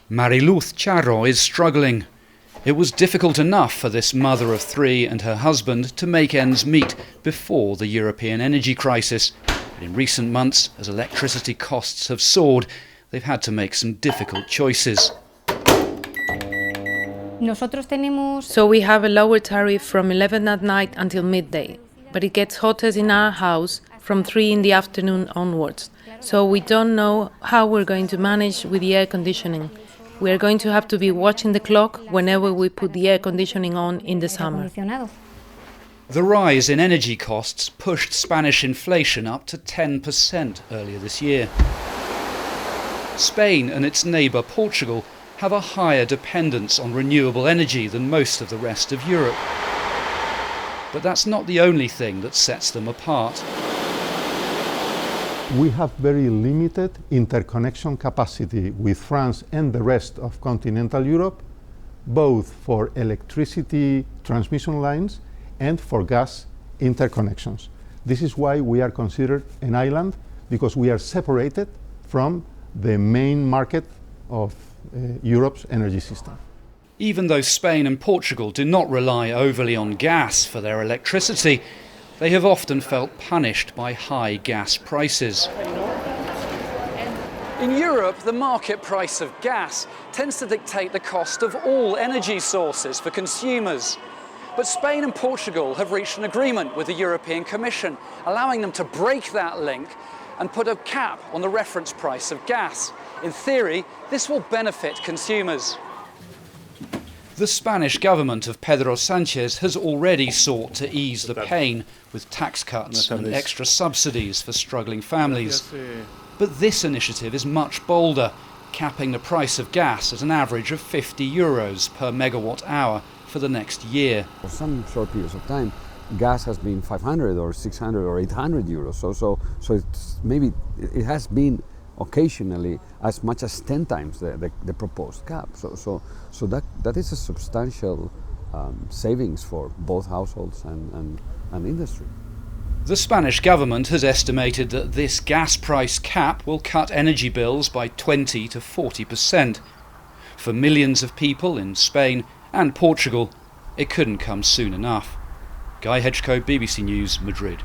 Mariluz Charro is struggling. It was difficult enough for this mother of three and her husband to make ends meet before the European energy crisis. But in recent months, as electricity costs have soared, they've had to make some difficult choices. So we have a lower tariff from 11 at night until midday, but it gets hottest in our house from 3 in the afternoon onwards. So we don't know how we're going to manage with the air conditioning. We are going to have to be watching the clock whenever we put the air conditioning on in the summer. The rise in energy costs pushed Spanish inflation up to 10% earlier this year. Spain and its neighbour Portugal have a higher dependence on renewable energy than most of the rest of Europe. But that's not the only thing that sets them apart. We have very limited interconnection capacity with France and the rest of continental Europe, both for electricity transmission lines and for gas interconnections. This is why we are considered an island, because we are separated from the main market of Europe's energy system. Even though Spain and Portugal do not rely overly on gas for their electricity, they have often felt punished by high gas prices. In Europe, the market price of gas tends to dictate the cost of all energy sources for consumers. But Spain and Portugal have reached an agreement with the European Commission, allowing them to break that link and put a cap on the reference price of gas. In theory, this will benefit consumers. The Spanish government of Pedro Sánchez has already sought to ease the pain with tax cuts and extra subsidies for struggling families. But this initiative is much bolder, capping the price of gas at an average of €50 per megawatt hour for the next year. For some short periods of time, gas has been 500 or 600 or 800 euros. So it's maybe it has been occasionally as much as 10 times the proposed cap. So that is a substantial savings for both households and industry. The Spanish government has estimated that this gas price cap will cut energy bills by 20 to 40%. For millions of people in Spain and Portugal, it couldn't come soon enough. Guy Hedgecoe, BBC News, Madrid.